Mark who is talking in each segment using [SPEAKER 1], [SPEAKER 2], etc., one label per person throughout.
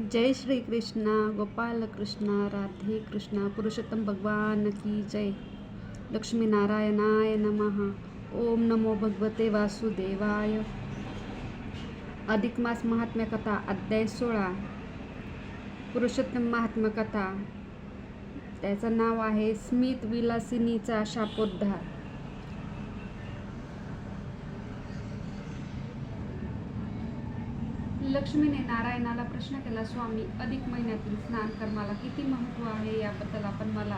[SPEAKER 1] जय श्री कृष्णा गोपाल कृष्णा राधे कृष्णा पुरुषोत्तम भगवान की जय. लक्ष्मी नारायणाय नमः. ओम नमो भगवते वासुदेवाय. अधिक मास महात्म्य कथा अध्याय 16. पुरुषोत्तम महात्म्य कथा. त्याचं नाव आहे स्मित विलासिनीचा शापोद्धार. लक्ष्मीने नारायणाला प्रश्न केला, स्वामी, अधिक महिन्यातील स्नान कर्माला किती महत्त्व आहे याबद्दल आपण मला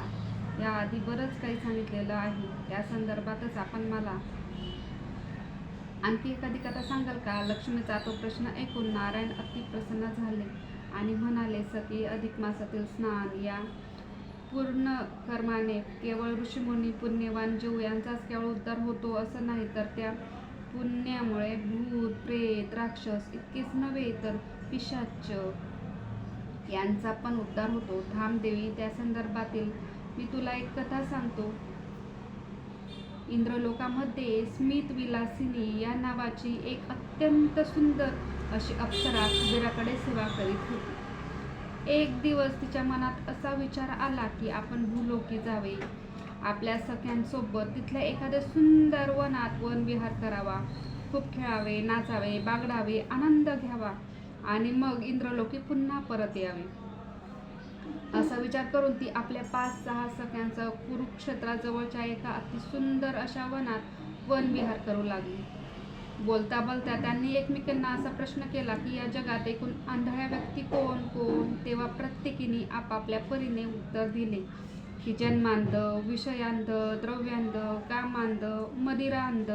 [SPEAKER 1] याआधी बरंच काही सांगितलेलं आहे. त्या संदर्भातच आपण मला आणखी एखादी कथा सांगाल का? लक्ष्मीचा तो प्रश्न ऐकून नारायण अति प्रसन्न झाले आणि म्हणाले, सखी, अधिक मासातील स्नान या पूर्ण कर्माने केवळ ऋषीमुनी पुण्यवान जीव यांचाच केवळ उद्धार होतो असं नाही, तर त्या पुण्यामुळे भूत, प्रेत, राक्षस इतकेच नव्हे तर पिशाच यांचा पण उद्धार होतो. थांब देवी, त्या संदर्भातील मी तुला एक कथा सांगतो. इंद्रलोकामध्ये स्मित विलासिनी या नावाची एक अत्यंत सुंदर अशी अप्सरा कुबेराकडे सेवा करीत होती. एक दिवस तिच्या मनात असा विचार आला की आपण भूलोकी जावे, आपल्या सख्यांसोबत तिथल्या एखाद्या सुंदर वनात वनविहार करावा, खूप खेळावे, नाचावे, बागडावे, आनंद घ्यावा आणि मग इंद्रलोकी पुन्हा परत यावे. असा विचार करून ती आपल्या 5-6 सख्यांसह कुरुक्षेत्राजवळच्या एका अतिसुंदर अशा वनात वनविहार करू लागली. बोलता बोलता त्यांनी एकमेकांना असा प्रश्न केला की या जगात एकूण आंधळ्या व्यक्ती कोण कोण? तेव्हा प्रत्येकीने आपापल्या परीने उत्तर दिले की जन्मांध, विषयांध, द्रव्यांध, कामांध, मदिरांध,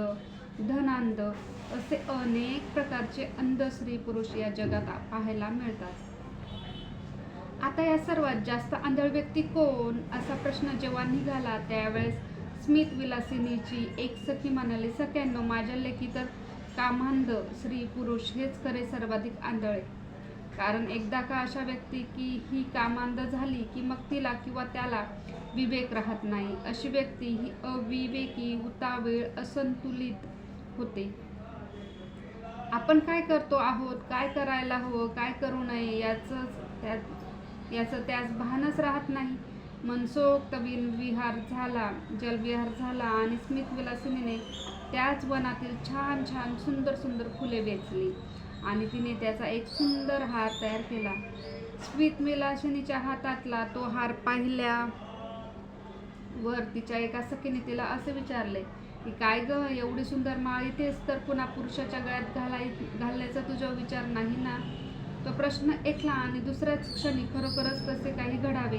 [SPEAKER 1] धनांध असे अनेक प्रकारचे अंध स्त्री पुरुष या जगात पाहायला मिळतात. आता या सर्वात जास्त आंधळ व्यक्ती कोण असा प्रश्न जेव्हा निघाला त्यावेळेस स्मित विलासिनीची एक सखी म्हणाली, सख्यांनो, माझ्या लेखी तर कामांध स्त्री पुरुष हेच खरे सर्वाधिक आंधळे. कारण एकदा का अशा व्यक्ती की ही कामांध झाली की मग तिला किंवा त्याला विवेक राहत नाही. अशी व्यक्ती ही अविवेकी, उतावीळ, असंतुलित होते. आपण काय करतो आहोत, काय करायला हवं, काय करू नये याचं त्यास भानच राहत नाही. मनसोक्त विहार झाला, जलविहार झाला आणि स्मित विलासिनीने त्याच वनातील छान छान सुंदर सुंदर फुले वेचली आणि तिने त्याचा एक सुंदर हार तयार केला. स्मित विलासिनीच्या हातातला तो हार पाहिल्यावर तिच्या एका सखीने तिला असे विचारले की काय ग, एवढी सुंदर माळ इथेच तर पुन्हा पुरुषाच्या गळ्यात घालण्याचा तुझा विचार नाही ना? तो प्रश्न ऐकला आणि दुसऱ्याच क्षणी खरोखरच तसे काही घडावे.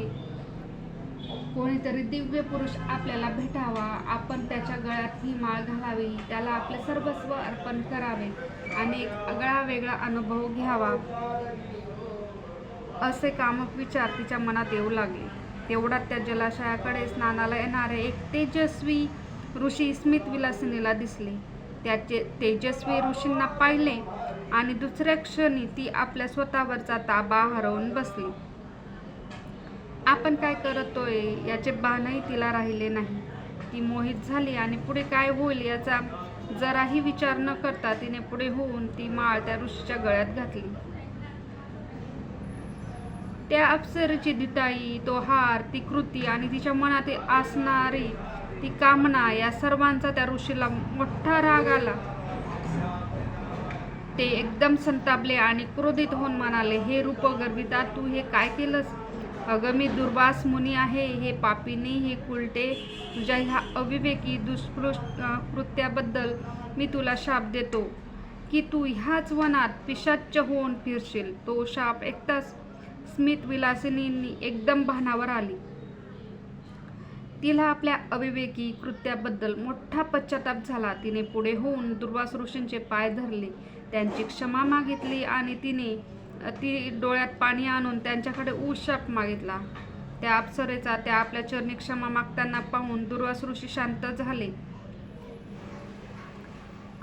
[SPEAKER 1] कोणीतरी दिव्य पुरुष आपल्याला भेटावा, आपण त्याच्या गळ्यात ही माळ घालावी, त्याला आपले सर्वस्व अर्पण करावे आणि एक आगळा वेगळा अनुभव घ्यावा असे कामक विचार तिच्या मनात येऊ लागले. तेवढ्यात त्या जलाशयाकडे स्नानाला येणारे एक तेजस्वी ऋषी स्मित विलासिनीला दिसले. त्या तेजस्वी ऋषींना पाहिले आणि दुसऱ्या क्षणी ती आपल्या स्वतःवरचा ताबा हरवून बसली. आपण काय करतोय याचे भानही तिला राहिले नाही. ती मोहित झाली आणि पुढे काय होईल याचा जराही विचार न करता तिने पुढे होऊन ती माळ त्या ऋषीच्या गळ्यात घातली. त्या अप्सरेची दिताई, तो हार, ती कृती आणि तिच्या मनात असणारी ती कामना या सर्वांचा त्या ऋषीला मोठा राग आला. ते एकदम संतापले आणि क्रोधित होऊन म्हणाले, हे रूपगर्विता, तू हे काय केलंस? अगं, मी दुर्वास मुनी आहे. हे पापिनी, हे कुलटे, तुझ्या ह्या अविवेकी कृत्याबद्दल मी तुला शाप देतो की तू ह्याच वनात पिशाच्च होऊन फिरशील. तो शाप ऐकताच स्मित विलासिनी एकदम भानावर आली. तिला आपल्या अविवेकी कृत्याबद्दल मोठा पश्चाताप झाला. तिने पुढे होऊन दुर्वास ऋषींचे पाय धरले, त्यांची क्षमा मागितली आणि ती डोळ्यात पाणी आणून त्यांच्याकडे शाप मागितला. त्या अप्सरेचा त्या आपल्या चरणी क्षमा मागताना पाहून दुर्वास ऋषी शांत झाले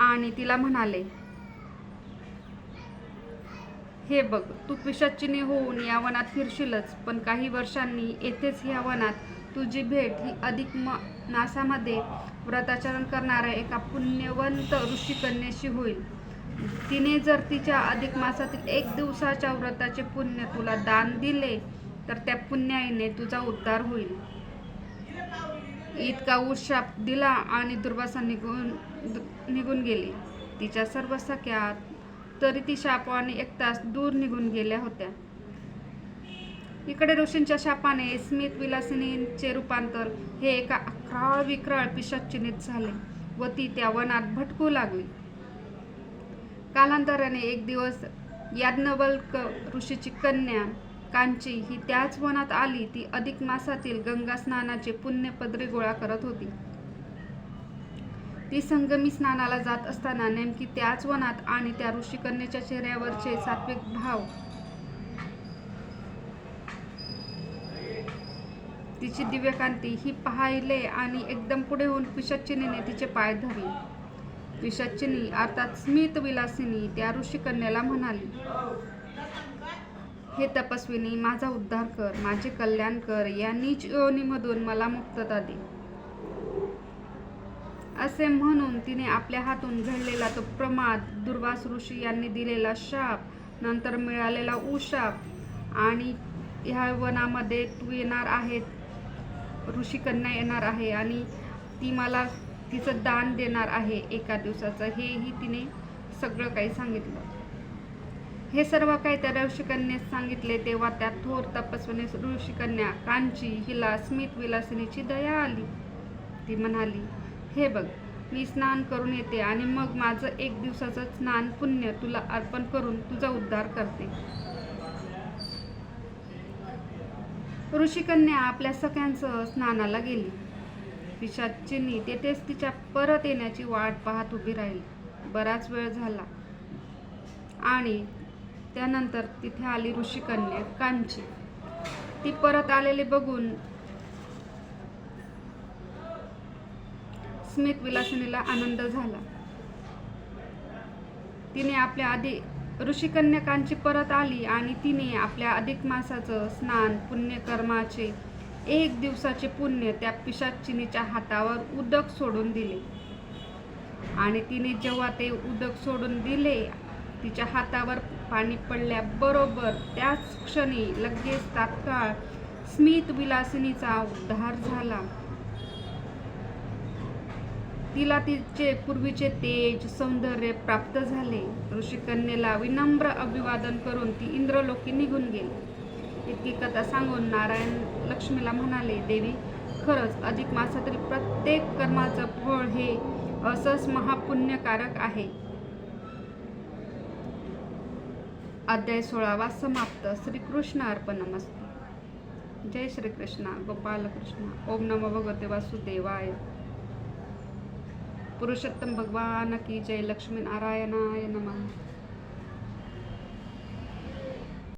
[SPEAKER 1] आणि तिला म्हणाले, हे बघ, तू पिशाचिनी होऊन या वनात फिरशीलच, पण काही वर्षांनी येथेच या वनात तुझी भेट ही अधिक मासामध्ये व्रताचरण करणाऱ्या एका पुण्यवंत ऋषिकन्येशी होईल. तिने जर तिच्या अधिक मासातील 1 दिवसाच्या व्रताचे पुण्य तुला दान दिले तर त्या पुण्याईने तुझा उद्धार होईल. इतका शाप दिला आणि दुर्वासा निघून गेली. तिच्या सर्व सख्या तरी ती शापाने 1 तास दूर निघून गेल्या होत्या. इकडे ऋषींच्या शापाने स्मित विलासिनीचे रूपांतर हे एका अक्राळ विक्राळ पिशाचिनीत झाले व ती त्या वनात भटकू लागली. कालांतराने एक दिवस याज्ञवल्क ऋषीची कन्या कांची ही त्याच वनात आली. ती अधिक मासातील गंगा स्नानाचे पुण्य पदरी गोळा करत होती. ती संगमी स्नानाला जात असताना नेमकी त्याच वनात आणि त्या ऋषिकन्येच्या चेहऱ्यावरचे सात्विक भाव, तिची दिव्यकांती ही पाहिले आणि एकदम पुढे होऊन पिशाचिनीने तिचे पाय धरले. पिशाचिनी अर्थात स्मित विलासिनी त्या ऋषिकन्येला म्हणाली, हे तपस्विनी, माझा उद्धार कर, माझे कल्याण कर, या नीच योनीमधून मला मुक्तता दे. असे म्हणून तिने आपल्या हातून घडलेला तो प्रमाद, दुर्वास ऋषी यांनी दिलेला शाप, नंतर मिळालेला उशाप आणि ह्या वनामध्ये तू येणार आहे, ऋषिकन्या येणार आहे आणि ती मला तिचं दान देणार आहे 1 दिवसाचं, हेही तिने सगळं काही सांगितलं. हे सर्व काही त्या ऋषिकन्येस सांगितले तेव्हा त्या थोर तपस्विनी ऋषिकन्या कांची हिला स्मित विलासिनीची दया आली. ती म्हणाली, हे बघ, मी स्नान करून येते आणि मग माझं 1 दिवसाचं स्नान पुण्य तुला अर्पण करून तुझा उद्धार करते. ऋषिकन्या आपल्या सख्यांसह स्नानाला गेली. पिशाचिनी तेथेच तिच्या परत येण्याची वाट पाहत उभी राहिली. बराच वेळ झाला आणि त्यानंतर तिथे आली ऋषिकन्या कांची. ती परत आलेली बघून स्मित विलासिनीला आनंद झाला. तिने आपल्या ऋषिकन्या कांची परत आली आणि तिने आपल्या अधिक मासाचं स्नान पुण्यकर्माचे 1 दिवसाचे पुण्य त्या पिशाचिनीच्या हातावर उदक सोडून दिले. आणि तिने जेव्हा ते उदक सोडून दिले, तिच्या हातावर पाणी पडल्याबरोबर त्याच क्षणी लगेच तात्काळ स्मित विलासिनीचा उद्धार झाला. तिला तिचे पूर्वीचे तेज, सौंदर्य प्राप्त झाले. ऋषिकन्येला विनम्र अभिवादन करून ती इंद्रलोकी निघून गेली. इतकी कथा सांगून नारायण लक्ष्मीला म्हणाले, देवी, खरंच अधिक मासातील प्रत्येक कर्माचं फळ हे असंच महापुण्यकारक आहे. अध्याय 16 समाप्त. श्रीकृष्ण अर्पणमस्तु. जय श्रीकृष्ण गोपाल कृष्ण. ओम नमो भगवते वासुदेवाय. पुरुषोत्तम भगवान की जय. लक्ष्मी नारायणाय नमः.